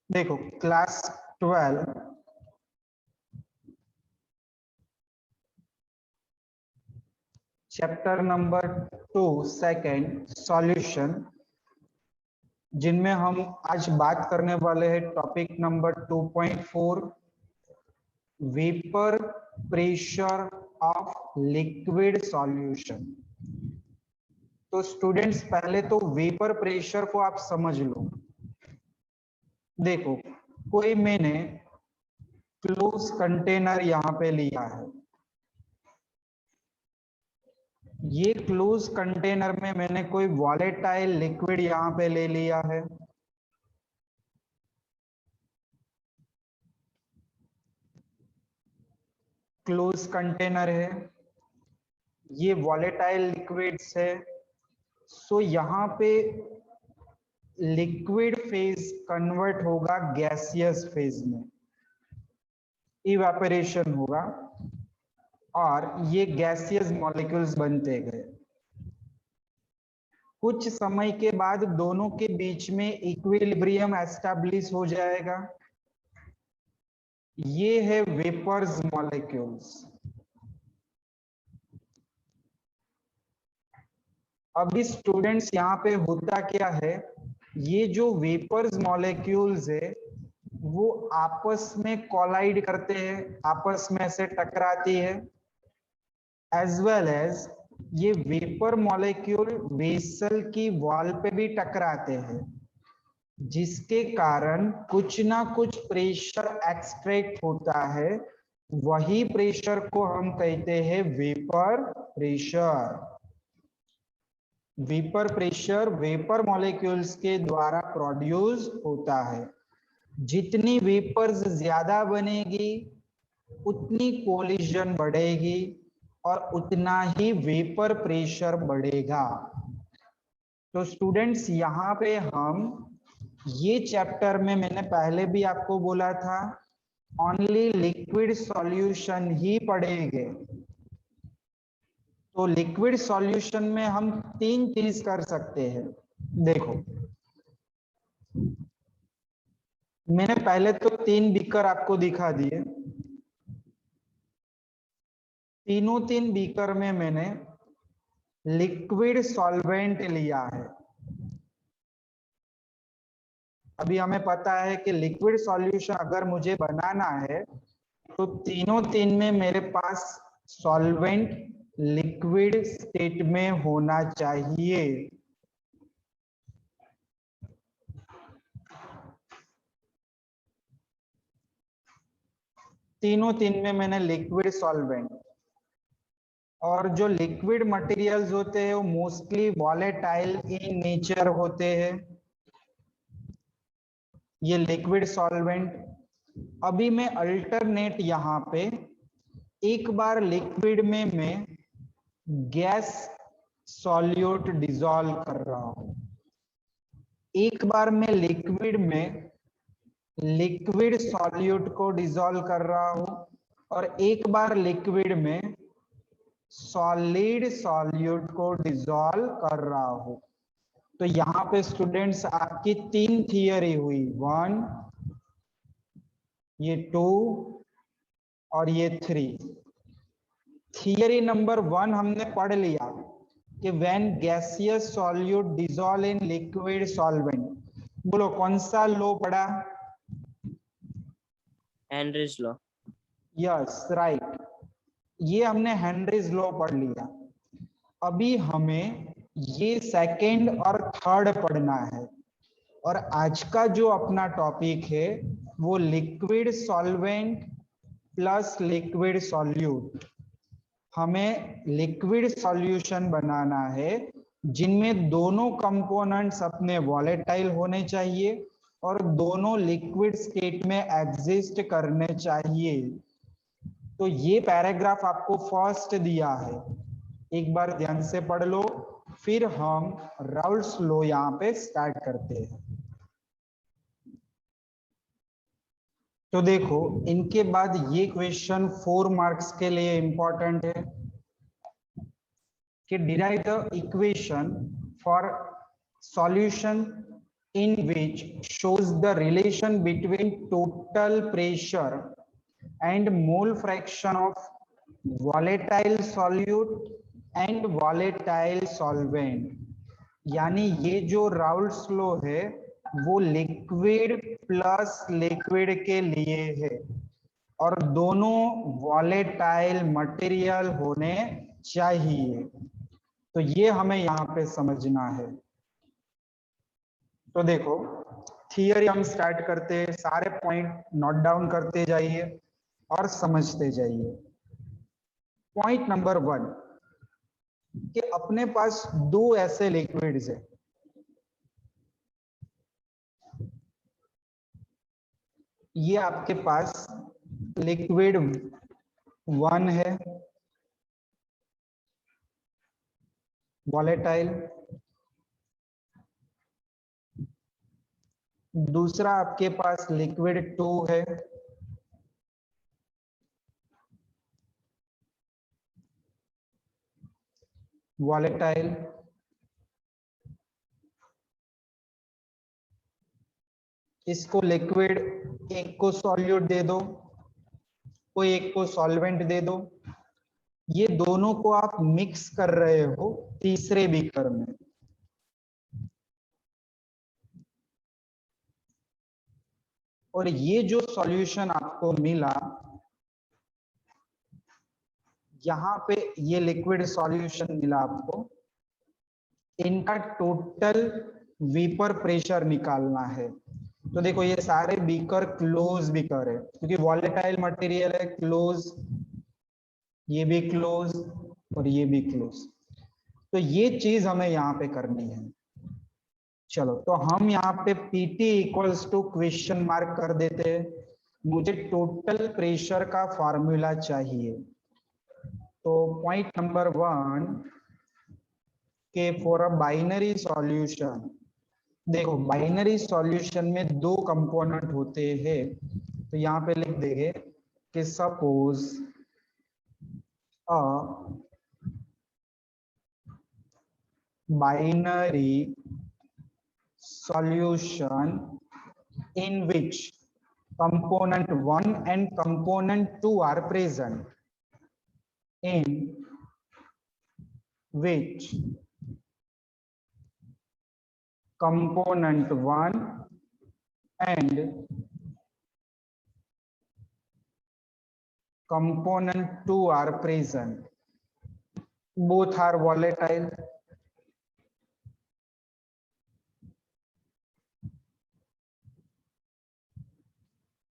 देखो class 12 chapter number 2 second solution, जिनमें हम आज बात करने वाले हैं topic number 2.4 vapour pressure of liquid solution. तो स्टूडेंट्स पहले तो वेपर प्रेशर को आप समझ लो। देखो कोई मैंने क्लोज कंटेनर यहां पे लिया है, ये क्लोज कंटेनर में मैंने कोई वॉलेटाइल लिक्विड यहां पे ले लिया है। क्लोज कंटेनर है, ये वॉलेटाइल लिक्विड्स है। सो यहां पे लिक्विड फेज कन्वर्ट होगा गैसियस फेज में, इवेपोरेशन होगा और ये गैसियस मॉलिक्यूल्स बनते गए। कुछ समय के बाद दोनों के बीच में इक्विलिब्रियम एस्टैब्लिश हो जाएगा। ये है वेपर्स मॉलिक्यूल्स। अभी स्टूडेंट्स यहाँ पे होता क्या है, ये जो वेपर्स मॉलिक्यूल्स है वो आपस में कोलाइड करते हैं, आपस में से टकराती है, एज वेल एज ये वेपर मॉलिक्यूल वेसल की वॉल पे भी टकराते हैं, जिसके कारण कुछ ना कुछ प्रेशर एक्सट्रैक्ट होता है। वही प्रेशर को हम कहते हैं vapour pressure. Vapour pressure vapour molecules के द्वारा प्रोड्यूस होता है। जितनी वेपर्स ज्यादा बनेगी उतनी कोलिजन बढ़ेगी और उतना ही वेपर प्रेशर बढ़ेगा। तो स्टूडेंट्स यहाँ पे हम ये चैप्टर में मैंने पहले भी आपको बोला था ओनली लिक्विड सॉल्यूशन ही पढ़ेंगे। तो लिक्विड सॉल्यूशन में हम तीन चीज कर सकते हैं। देखो मैंने पहले तो तीन बीकर आपको दिखा दिए, तीन बीकर में मैंने लिक्विड सॉल्वेंट लिया है। अभी हमें पता है कि लिक्विड सॉल्यूशन अगर मुझे बनाना है तो तीन में मेरे पास सॉल्वेंट लिक्विड स्टेट में होना चाहिए। तीन में मैंने लिक्विड सॉल्वेंट, और जो लिक्विड मटेरियल्स होते हैं वो मोस्टली वॉलेटाइल इन नेचर होते हैं। ये लिक्विड सॉल्वेंट। अभी मैं अल्टरनेट यहाँ पे एक बार लिक्विड में मैं गैस सॉल्यूट डिसॉल्व कर रहा हूं, एक बार मैं लिक्विड में लिक्विड सॉल्यूट को डिसॉल्व कर रहा हूं और एक बार लिक्विड में सॉलिड सॉल्यूट को डिसॉल्व कर रहा हूं। तो यहाँ पे स्टूडेंट्स आपकी तीन थियरी हुई, 1, ये 2 और ये 3। थियरी नंबर 1 हमने पढ़ लिया कि when gaseous solute dissolve in liquid solvent. बोलो कौन सा लॉ पढ़ा? Henry's law. यस राइट, ये हमने हेनरीज लॉ पढ़ लिया। अभी हमें ये सेकंड और थर्ड पढ़ना है। और आज का जो अपना टॉपिक है वो liquid solvent plus liquid solute. हमें लिक्विड सॉल्यूशन बनाना है जिनमें दोनों कंपोनेंट्स अपने वॉलेटाइल होने चाहिए और दोनों लिक्विड स्टेट में एग्जिस्ट करने चाहिए। तो ये पैराग्राफ आपको फर्स्ट दिया है, एक बार ध्यान से पढ़ लो, फिर हम राउल्ट्स लॉ यहाँ पे स्टार्ट करते हैं। तो देखो इनके बाद ये क्वेश्चन 4 मार्क्स के लिए इंपॉर्टेंट है कि derive the equation for solution in which shows the relation between total pressure and mole fraction of volatile solute and volatile solvent। यानी ये जो राउल्ट्स लॉ है वो लिक्विड प्लस लिक्विड के लिए है और दोनों वॉलेटाइल मटेरियल होने चाहिए। तो ये हमें यहाँ पे समझना है। तो देखो थियरी हम स्टार्ट करते हैं, सारे पॉइंट नोट डाउन करते जाइए और समझते जाइए। पॉइंट नंबर 1 कि अपने पास दो ऐसे लिक्विड्स है, ये आपके पास लिक्विड 1 है वॉलेटाइल, दूसरा आपके पास लिक्विड 2 है वॉलेटाइल। इसको लिक्विड एक को सॉल्यूट दे दो, कोई एक को सॉल्वेंट दे दो, ये दोनों को आप मिक्स कर रहे हो तीसरे बीकर में। और ये जो सॉल्यूशन आपको मिला, यहां पे ये लिक्विड सॉल्यूशन मिला आपको, इनका टोटल वेपर प्रेशर निकालना है। तो देखो ये सारे बीकर क्लोज बीकर है क्योंकि वॉलेटाइल मटेरियल है, क्लोज, ये भी क्लोज और ये भी क्लोज। तो ये चीज हमें यहाँ पे करनी है। चलो तो हम यहाँ पे PT equals to question mark कर देते हैं, मुझे टोटल प्रेशर का फॉर्मूला चाहिए। तो पॉइंट नंबर 1 के फॉर अ बाइनरी सॉल्यूशन, देखो बाइनरी सॉल्यूशन में दो कंपोनेंट होते हैं, तो यहाँ पे लिख देंगे कि suppose a binary solution in which component 1 and component 2 are present, in which component 1 and component 2 are present, both are volatile,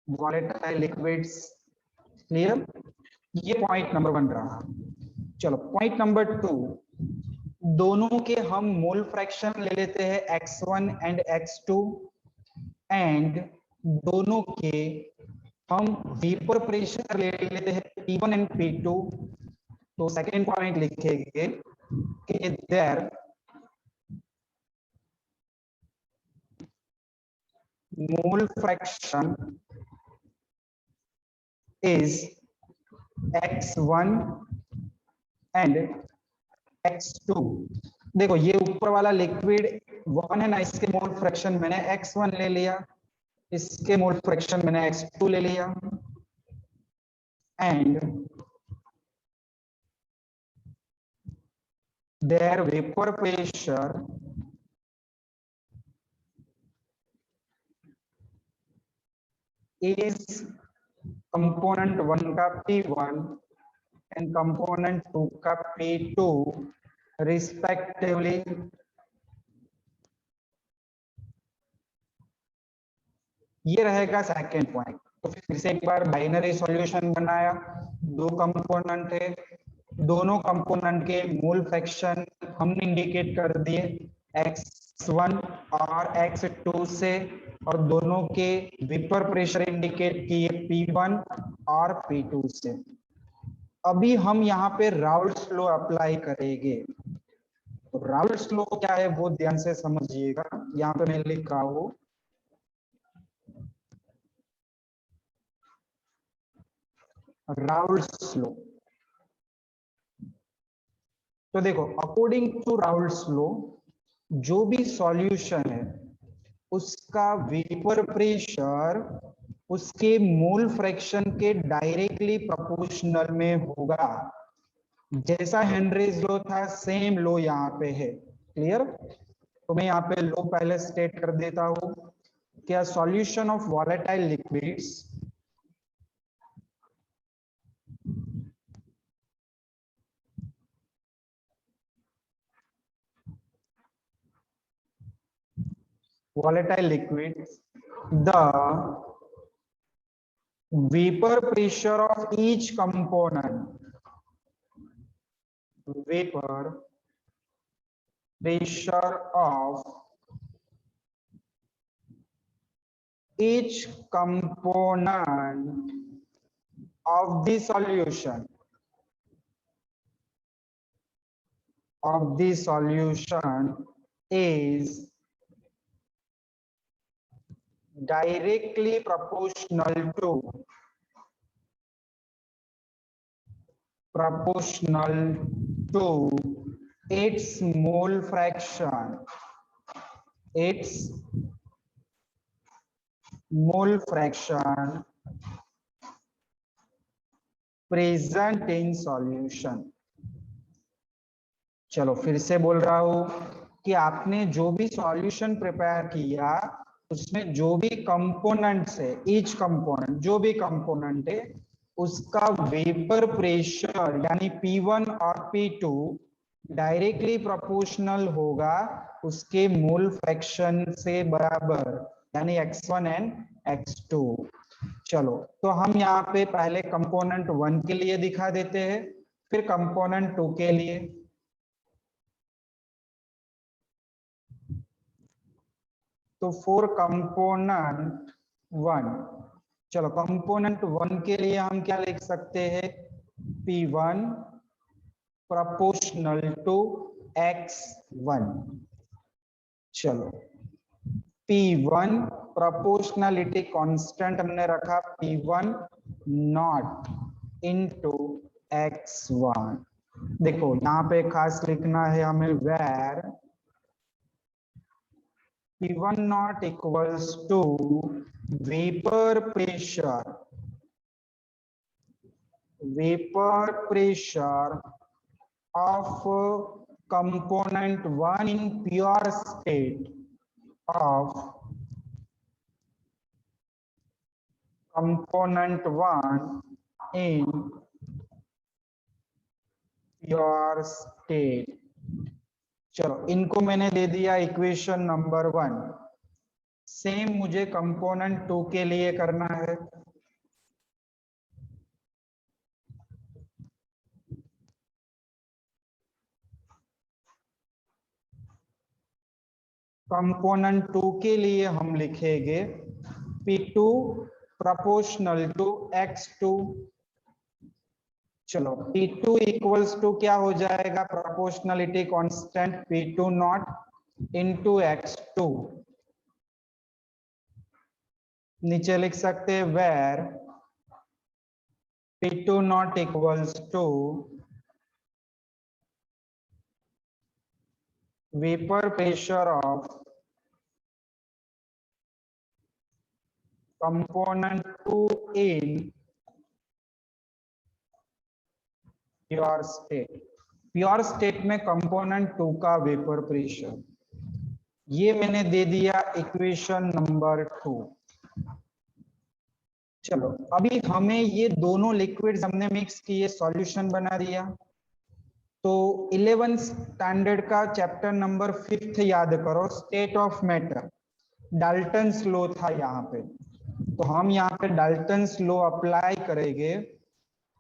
volatile liquids। Clear, ये पॉइंट नंबर 1 रहा। चलो पॉइंट नंबर 2, दोनों के हम मोल फ्रैक्शन ले लेते हैं x1 एंड x2 एंड दोनों के हम वेपर प्रेशर ले लेते हैं P1 एंड P2। तो सेकेंड पॉइंट लिखेंगे कि their mole fraction is x1 and x2। देखो ये ऊपर वाला लिक्विड 1 है ना, इसके मोल फ्रैक्शन मैंने x1 ले लिया, इसके मोल फ्रैक्शन मैंने x2 ले लिया, and their vapor pressure is component 1 का P1 and component 2 का P2 respectively। ये रहेगा सेकेंड पॉइंट। तो फिर से एक बार बाइनरी सॉल्यूशन बनाया, दो कंपोनेंट है, दोनों कंपोनेंट के मोल फ्रैक्शन हमने इंडिकेट कर दिए x1 और x2 से, और दोनों के वेपर प्रेशर इंडिकेट किए P1 और P2 से। अभी हम यहाँ पे राउल्ट्स लॉ अप्लाई करेंगे। तो राउल्ट्स लॉ क्या है वो ध्यान से समझिएगा, यहाँ पे मैं लिख रहा हूं राउल्ट्स लॉ। तो देखो अकॉर्डिंग टू राउल्ट्स लॉ जो भी सॉल्यूशन है उसका वेपर प्रेशर उसके मोल फ्रैक्शन के डायरेक्टली प्रोपोर्शनल में होगा। जैसा हेनरीज लॉ था सेम लॉ यहाँ पे है। क्लियर? तो मैं यहाँ पे लॉ पहले स्टेट कर देता हूँ। क्या solution of volatile liquids the vapor pressure of each component, vapor pressure of each component of the solution is directly proportional to its mole fraction, present in solution। चलो फिर से बोल रहा हूं कि आपने जो भी सॉल्यूशन प्रिपेयर किया उसमें जो भी कंपोनेंट्स है, ईच कंपोनेंट जो भी कंपोनेंट है उसका वेपर प्रेशर यानी P1 और P2 डायरेक्टली प्रोपोर्शनल होगा उसके मोल फ्रैक्शन से बराबर, यानी x1 एंड x2। चलो तो हम यहाँ पे पहले कंपोनेंट 1 के लिए दिखा देते हैं, फिर कंपोनेंट 2 के लिए। तो फॉर कंपोनेंट 1, चलो कंपोनेंट 1 के लिए हम क्या लिख सकते हैं? P1 proportional to x1। चलो P1 प्रोपोर्शनलिटी कांस्टेंट हमने रखा P1 नॉट इनटू x1। देखो यहाँ पे खास लिखना है हमें where P1 not equals to vapor pressure of component 1 in pure state of component 1 in pure state। चलो इनको मैंने दे दिया इक्वेशन नंबर 1। सेम मुझे कंपोनेंट 2 के लिए करना है। कंपोनेंट 2 के लिए हम लिखेंगे P2 प्रोपोर्शनल टू x2। चलो P2 इक्वल्स टू क्या हो जाएगा? Proportionality constant P2 naught into x2। नीचे लिख सकते हैं where P2 naught equals to vapour pressure of component 2 in pure state में कंपोनेंट 2 का वेपर प्रेशर, ये मैंने दे दिया इक्वेशन नंबर 2। चलो अभी हमें ये दोनों लिक्विड्स हमने मिक्स किए, सॉल्यूशन बना दिया। तो 11th स्टैंडर्ड का चैप्टर नंबर 5 याद करो, state of matter, Dalton's law था यहाँ पे। तो हम यहाँ पे डाल्टन्स लॉ अप्लाई करेंगे।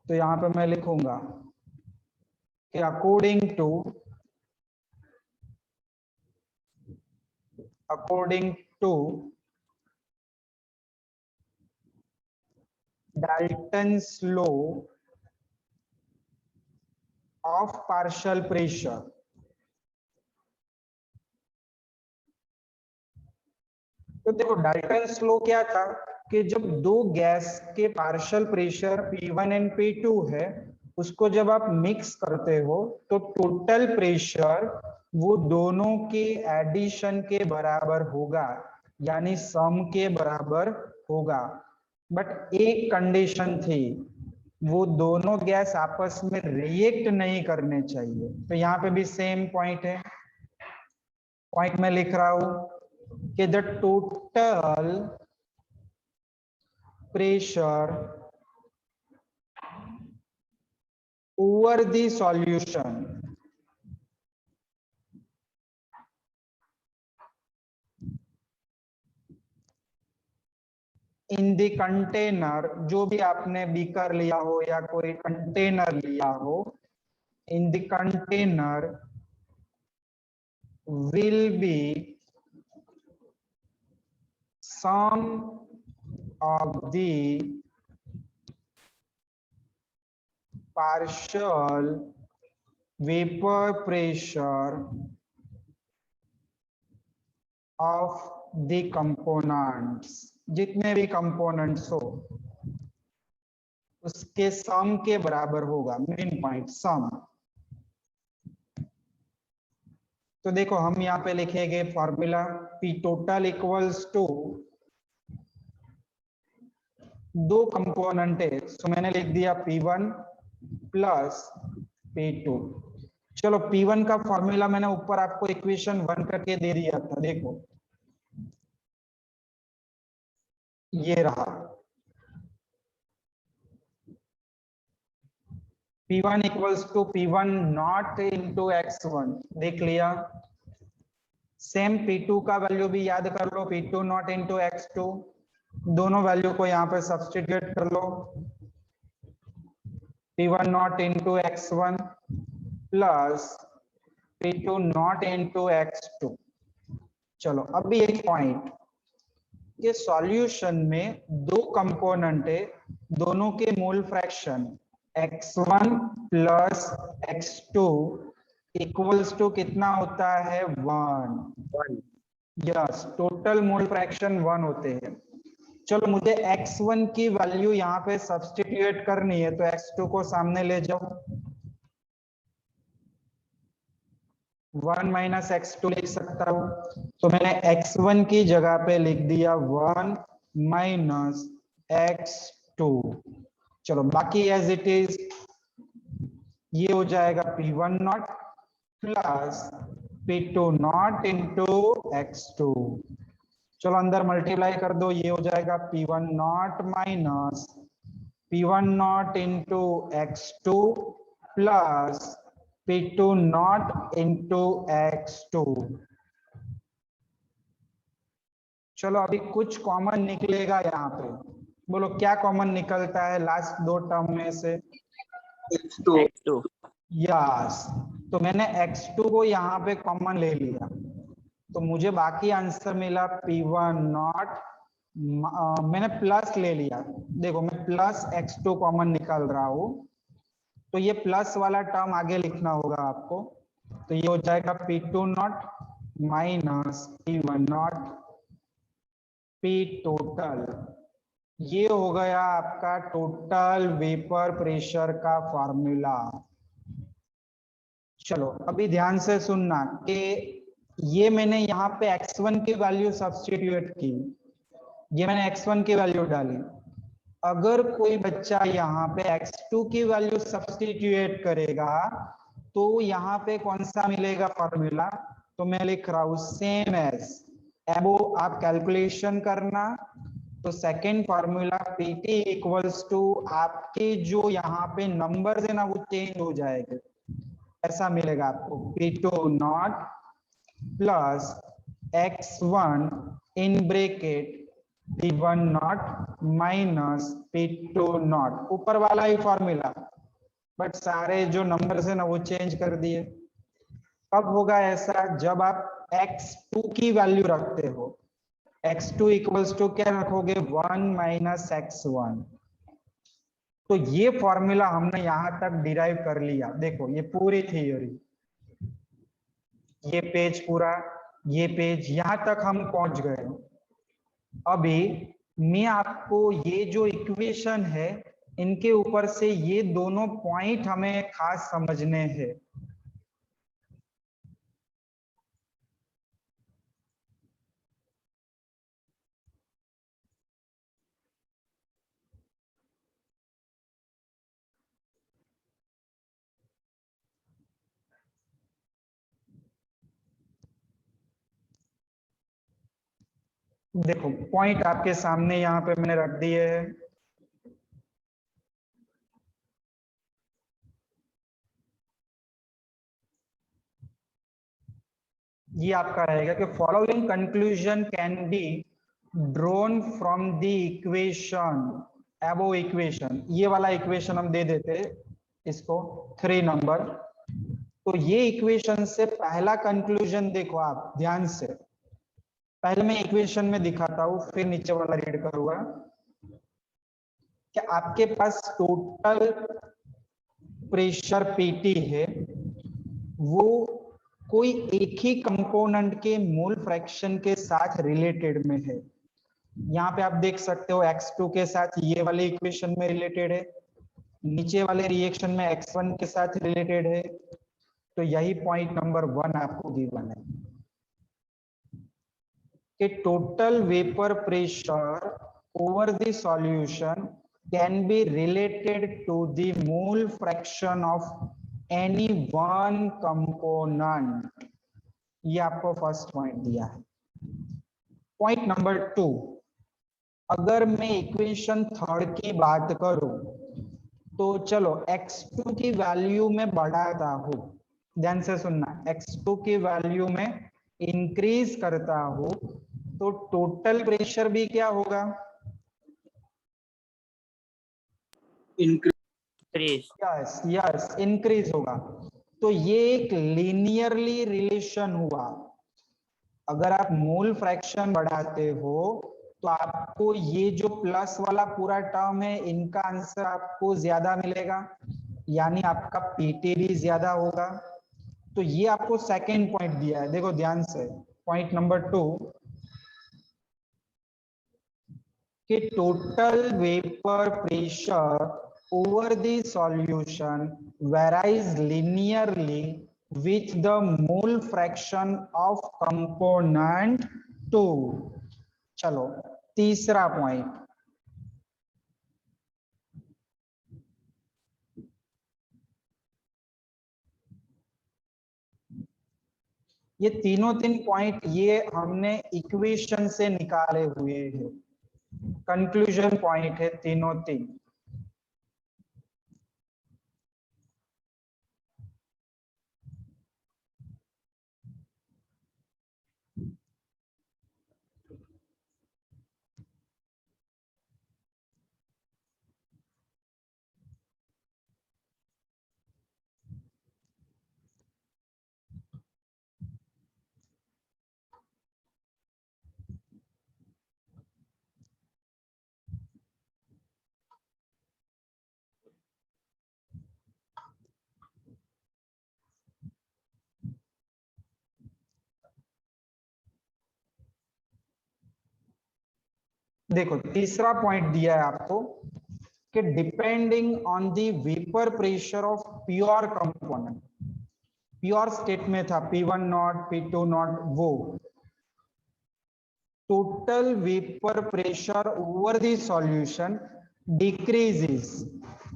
तो यहाँ पे मैं लिखूंगा कि according to Dalton's law of partial pressure, तो देखो डाल्टन्स लॉ क्या था कि जब दो गैस के partial pressure P1 and P2 है, उसको जब आप मिक्स करते हो तो टोटल प्रेशर वो दोनों के एडिशन के बराबर होगा। यानी सम के बराबर होगा। बट एक कंडीशन थी, वो दोनों गैस आपस में रिएक्ट नहीं करने चाहिए। तो यहाँ पे भी सेम पॉइंट है, पॉइंट में लिख रहा हूं कि the total pressure over the solution in the container, जो भी आपने बीकर लिया हो या कोई कंटेनर लिया हो, in the container will be sum of the partial vapor pressure of the components, जितने भी कंपोनेंट्स हो उसके सम के बराबर होगा। Main point sum. तो देखो हम यहाँ पे लिखेंगे formula P total equals to, दो कंपोनेंट है तो मैंने लिख दिया P1 प्लस P2। चलो P1 का फॉर्मूला मैंने ऊपर आपको इक्वेशन 1 करके दे दिया था, देखो ये रहा P1 equals to P1 not into x1, देख लिया। सेम P2 का वैल्यू भी याद कर लो, P2 नॉट इंटू x2, दोनों वैल्यू को यहाँ पे सब्स्टिट्यूट कर लो। P1 not into x1 plus P2 not into x2। चलो अभी एक पॉइंट, ये सॉल्यूशन में दो कंपोनेंट है, दोनों के mole fraction x1 plus x2 equals to कितना होता है 1। यस, टोटल मोल फ्रैक्शन 1 होते हैं। चलो मुझे x1 की वैल्यू यहाँ पे सब्स्टिट्यूट करनी है, तो x2 को सामने ले जाओ, 1 माइनस x2 लिख सकता हूं। तो मैंने x1 की जगह पे लिख दिया 1 माइनस x2। चलो बाकी एज इट इज, ये हो जाएगा P1 not plus P2 not into x2। चलो अंदर मल्टीप्लाई कर दो, ये हो जाएगा P1 not minus P1 not into x2 plus P2 not into x2। चलो अभी कुछ कॉमन निकलेगा यहाँ पे, बोलो क्या कॉमन निकलता है लास्ट दो टर्म में से? x2। यस, तो मैंने x2 को यहाँ पे कॉमन ले लिया, तो मुझे बाकी आंसर मिला P1 नॉट, मैंने प्लस ले लिया, देखो मैं प्लस x2 कॉमन निकाल रहा हूं, तो ये प्लस वाला टर्म आगे लिखना होगा आपको। तो ये हो जाएगा P2 not minus P1 not, P total, ये हो गया आपका टोटल वेपर प्रेशर का फॉर्मूला। चलो अभी ध्यान से सुनना कि ये मैंने यहाँ पे x1 की वैल्यू सब्स्टिट्यूट की, ये मैंने x1 की वैल्यू डाली। अगर कोई बच्चा यहाँ पे x2 की वैल्यू सब्स्टिट्यूट करेगा तो यहाँ पे कौन सा मिलेगा फॉर्मूला? तो मैं लिख रहा हूँ सेम एज, एबो आप कैलकुलेशन करना। तो second formula PT equals to, आपके जो यहाँ पे नंबर है ना वो चेंज हो जाएगा, ऐसा मिलेगा आपको P2 not plus x1 in bracket P1 not minus P2 not, ऊपर वाला ही फॉर्मूला, बट सारे जो नंबर है ना वो चेंज कर दिए। कब होगा ऐसा? जब आप x2 की वैल्यू रखते हो, x2 इक्वल्स टू क्या रखोगे 1 माइनस x1। तो ये फॉर्मूला हमने यहां तक डिराइव कर लिया, देखो ये पूरी थ्योरी, ये पेज पूरा, ये पेज यहां तक हम पहुंच गए। अभी मैं आपको ये जो इक्वेशन है इनके ऊपर से ये दोनों पॉइंट हमें खास समझने हैं। देखो पॉइंट आपके सामने यहाँ पे मैंने रख दिए है। ये आपका रहेगा कि following conclusion can be drawn from the equation एबो इक्वेशन। ये वाला इक्वेशन हम दे देते इसको 3 नंबर। तो ये इक्वेशन से पहला कंक्लूजन देखो आप ध्यान से, पहले मैं इक्वेशन में दिखाता हूं फिर नीचे वाला रीड करूंगा कि आपके पास टोटल प्रेशर पीटी है, वो कोई एक ही कंपोनेंट के मोल फ्रैक्शन के साथ रिलेटेड में है। यहाँ पे आप देख सकते हो x2 के साथ ये वाले इक्वेशन में रिलेटेड है, नीचे वाले रिएक्शन में x1 के साथ रिलेटेड है। तो यही पॉइंट नंबर 1 आपको गिवन है कि total vapour pressure over the solution can be related to the mole fraction of any one component. ये आपको फर्स्ट पॉइंट दिया है। पॉइंट नंबर 2, अगर मैं इक्वेशन थर्ड की बात करूं तो चलो x2 की वैल्यू में बढ़ाता हूं, ध्यान से सुनना, x2 की वैल्यू में इंक्रीज करता हूं तो टोटल प्रेशर भी क्या होगा? Increase. यस यस इंक्रीज होगा। तो ये एक लीनियरली रिलेशन हुआ। अगर आप मोल फ्रैक्शन बढ़ाते हो तो आपको ये जो प्लस वाला पूरा टर्म है इनका आंसर आपको ज्यादा मिलेगा, यानी आपका पीटी भी ज्यादा होगा। तो ये आपको सेकंड पॉइंट दिया है, देखो ध्यान से, पॉइंट नंबर 2 कि total vapour pressure over the solution varies linearly with the mole fraction of component 2। चलो तीसरा पॉइंट, ये तीनों तीन पॉइंट ये हमने इक्वेशन से निकाले हुए हैं, कंक्लूजन पॉइंट है तीनों तीन। देखो तीसरा पॉइंट दिया है आपको कि depending on the vapour pressure of pure component, pure state में था P1 नॉट P2 नॉट, वो total vapour pressure over the solution decreases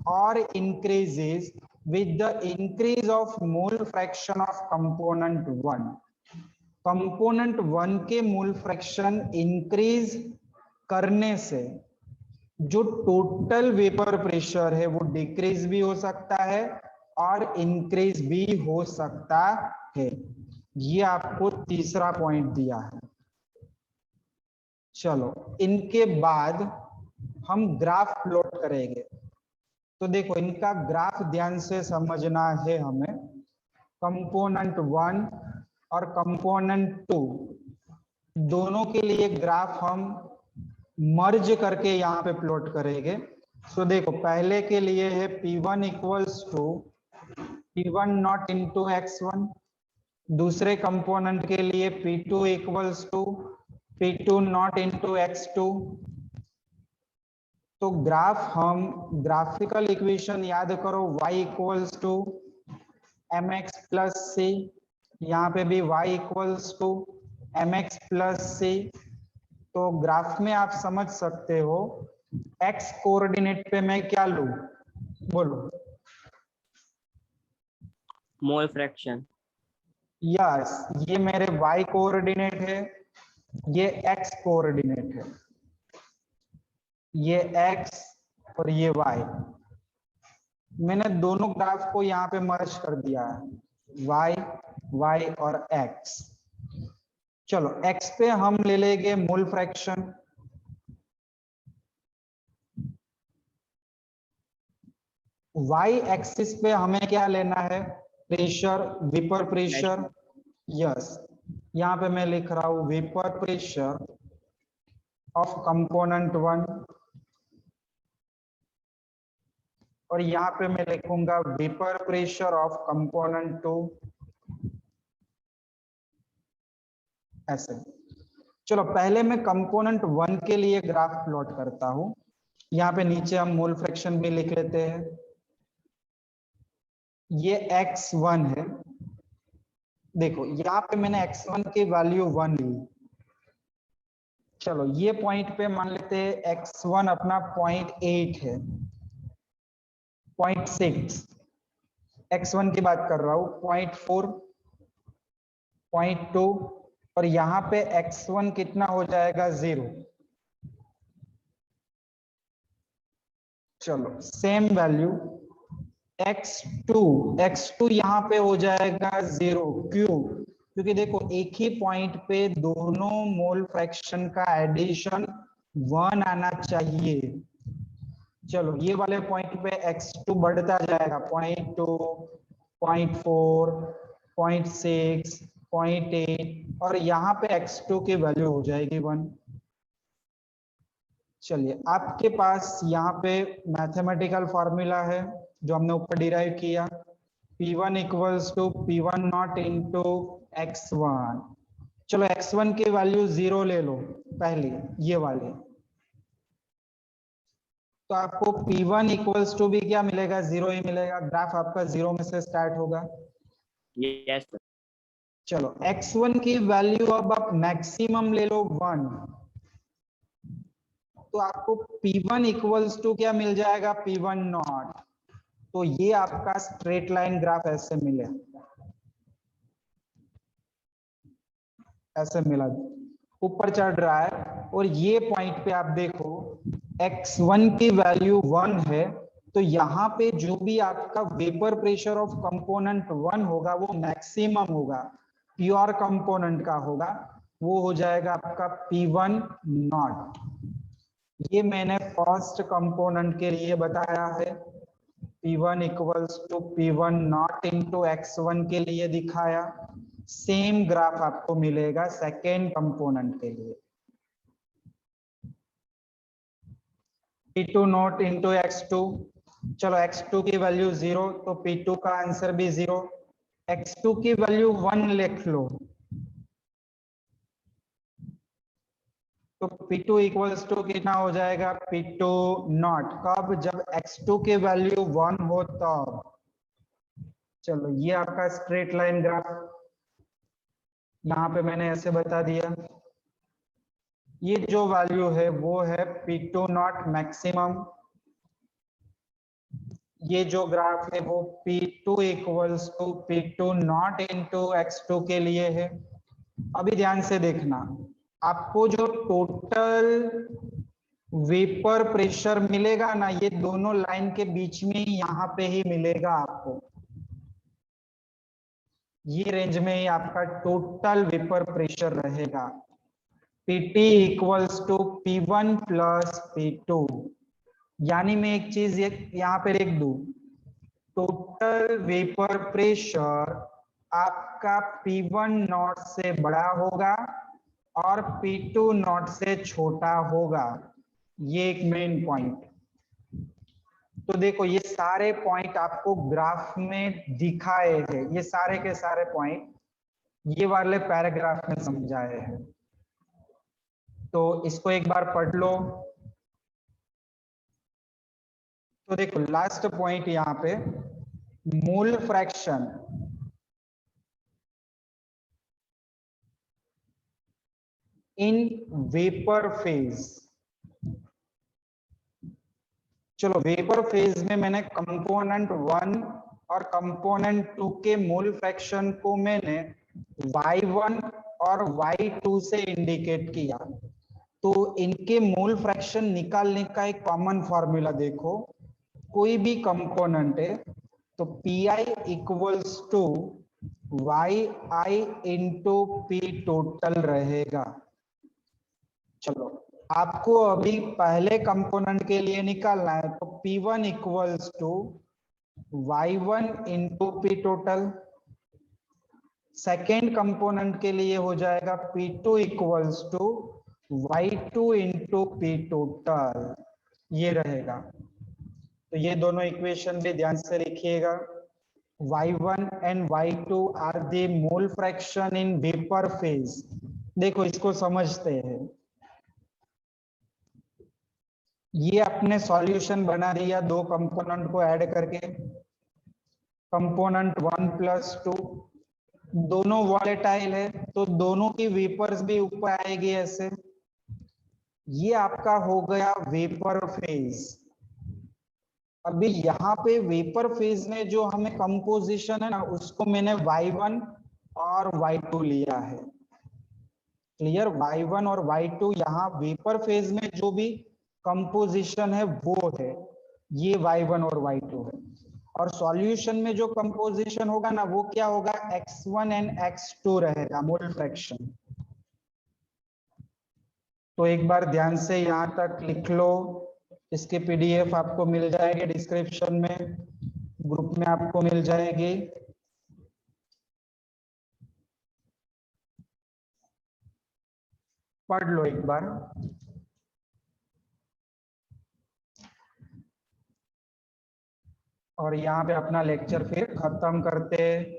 or increases with the increase of mole fraction of component 1। Component 1 के mole fraction increase करने से जो total vapour pressure है वो decrease भी हो सकता है और इंक्रीज भी हो सकता है। ये आपको तीसरा पॉइंट दिया है। चलो इनके बाद हम ग्राफ प्लॉट करेंगे। तो देखो इनका ग्राफ ध्यान से समझना है हमें। कंपोनेंट 1 और कंपोनेंट 2 दोनों के लिए ग्राफ हम मर्ज करके यहाँ पे प्लॉट करेंगे। तो देखो पहले के लिए है P1 equals to P1 not into x1, दूसरे कंपोनेंट के लिए P2 equals to P2 not into x2। तो ग्राफ हम ग्राफिकल इक्वेशन याद करो y equals to mx plus C, यहाँ पे भी y equals to mx plus C. तो ग्राफ में आप समझ सकते हो x कोऑर्डिनेट पे मैं क्या लूं, बोलो? Mole fraction. यस, ये मेरे y कोऑर्डिनेट है ये x कोऑर्डिनेट है, ये x और ये y। मैंने दोनों ग्राफ को यहाँ पे मर्ज कर दिया है, y और x। चलो x पे हम ले लेंगे मोल फ्रैक्शन, y एक्सिस पे हमें क्या लेना है, प्रेशर, वेपर प्रेशर। यस, यहाँ पे मैं लिख रहा हूं वेपर प्रेशर ऑफ कंपोनेंट 1, और यहाँ पे मैं लिखूंगा वेपर प्रेशर ऑफ कंपोनेंट 2, ऐसे। चलो पहले मैं कंपोनेंट 1 के लिए ग्राफ प्लॉट करता हूं। यहाँ पे नीचे हम मोल फ्रैक्शन भी लिख लेते हैं। ये x1 है, देखो यहाँ पे मैंने x1 की वैल्यू 1 ली। चलो ये पॉइंट पे मान लेते हैं x1 अपना 0.8 है, 0.6, x1 की बात कर रहा हूं, 0.4, 0.2, और यहाँ पे x1 कितना हो जाएगा, 0। चलो सेम वैल्यू x2 यहाँ पे हो जाएगा 0। क्यों? क्योंकि देखो एक ही पॉइंट पे दोनों मोल फ्रैक्शन का एडिशन 1 आना चाहिए। चलो ये वाले पॉइंट पे x2 बढ़ता जाएगा, 0.2, 0.4, 0.6, 0.8, और यहाँ पे x2 की वैल्यू हो जाएगी 1। चलिए आपके पास यहाँ पे मैथमेटिकल फॉर्मूला है जो हमने ऊपर डिराइव किया, P1 equals to P1 not into x1। चलो x1 की वैल्यू 0 ले लो पहले, ये वाले, तो आपको P1 इक्वल्स टू भी क्या मिलेगा, 0 ही मिलेगा। ग्राफ आपका 0 में से स्टार्ट होगा। Yes sir. चलो x1 की वैल्यू अब आप मैक्सिमम ले लो 1, तो आपको P1 इक्वल्स टू क्या मिल जाएगा, P1 नॉट। तो ये आपका स्ट्रेट लाइन ग्राफ ऐसे मिले, ऐसे मिला, ऊपर चढ़ रहा है। और ये पॉइंट पे आप देखो x1 की वैल्यू 1 है, तो यहाँ पे जो भी आपका वेपर प्रेशर ऑफ कंपोनेंट 1 होगा वो मैक्सिमम होगा, प्योर कंपोनेंट का होगा, वो हो जाएगा आपका P1 नॉट। ये मैंने फर्स्ट कंपोनेंट के लिए बताया है, P1 equals to P1 not into x1 के लिए दिखाया। सेम ग्राफ आपको मिलेगा सेकेंड कंपोनेंट के लिए, P2 नॉट इंटू x2। चलो x2 की वैल्यू 0, तो P2 का आंसर भी 0। x2 की वैल्यू 1 लिख लो, तो P2 इक्वल्स टू कितना हो जाएगा, P2 नॉट। कब? जब x2 की वैल्यू 1 हो तब। चलो ये आपका स्ट्रेट लाइन ग्राफ यहाँ पे मैंने ऐसे बता दिया। ये जो वैल्यू है वो है P2 नॉट मैक्सिमम। ये जो ग्राफ है वो P2 equals to P2 not into x2 के लिए है। अभी ध्यान से देखना, आपको जो टोटल वेपर प्रेशर मिलेगा ना, ये दोनों लाइन के बीच में यहाँ पे ही मिलेगा आपको, ये रेंज में ही आपका टोटल वेपर प्रेशर रहेगा। PT equals to P1 plus P2, यानी मैं एक चीज यहाँ पे लिख दूं, टोटल वेपर प्रेशर आपका P1 नॉट से बड़ा होगा और P2 नॉट से छोटा होगा। ये एक मेन पॉइंट। तो देखो ये सारे पॉइंट आपको ग्राफ में दिखाए हैं, ये सारे के सारे पॉइंट ये वाले पैराग्राफ में समझाए हैं, तो इसको एक बार पढ़ लो। तो देखो लास्ट पॉइंट यहाँ पे, मोल फ्रैक्शन इन वेपर फेज। चलो वेपर फेज में मैंने कंपोनेंट 1 और कंपोनेंट 2 के मोल फ्रैक्शन को मैंने y1 और y2 से इंडिकेट किया, तो इनके मोल फ्रैक्शन निकालने का एक कॉमन फॉर्मूला देखो। कोई भी कंपोनेंट है तो Pi equals to yi into P total रहेगा। चलो आपको अभी पहले कंपोनेंट के लिए निकालना है, तो P1 equals to y1 into P total. Second component के लिए हो जाएगा P2 equals to y2 into P total, ये रहेगा। तो ये दोनों इक्वेशन भी ध्यान से लिखिएगा। y1 and y2 are the mole fraction in vapour phase. देखो इसको समझते हैं, ये अपने सॉल्यूशन बना दिया दो कंपोनेंट को ऐड करके। कंपोनेंट 1 प्लस 2, दोनों वॉलेटाइल है तो दोनों की वेपर्स भी ऊपर आएगी ऐसे। ये आपका हो गया वेपर फेज। अभी यहाँ पे वेपर फेज में जो हमें कंपोजिशन है ना, उसको मैंने y1 और y2 लिया है। क्लियर? y1 और y2 यहाँ वेपर फेज में जो भी कंपोजिशन है वो है, ये y1 और y2 है। और सॉल्यूशन में जो कंपोजिशन होगा ना, वो क्या होगा, x1 एंड x2 रहेगा, मोल फ्रैक्शन। तो एक बार ध्यान से यहां तक लिख लो। इसके पीडीएफ आपको मिल जाएगी डिस्क्रिप्शन में, ग्रुप में आपको मिल जाएगी। पढ़ लो एक बार। और यहाँ पे अपना लेक्चर फिर खत्म करते हैं।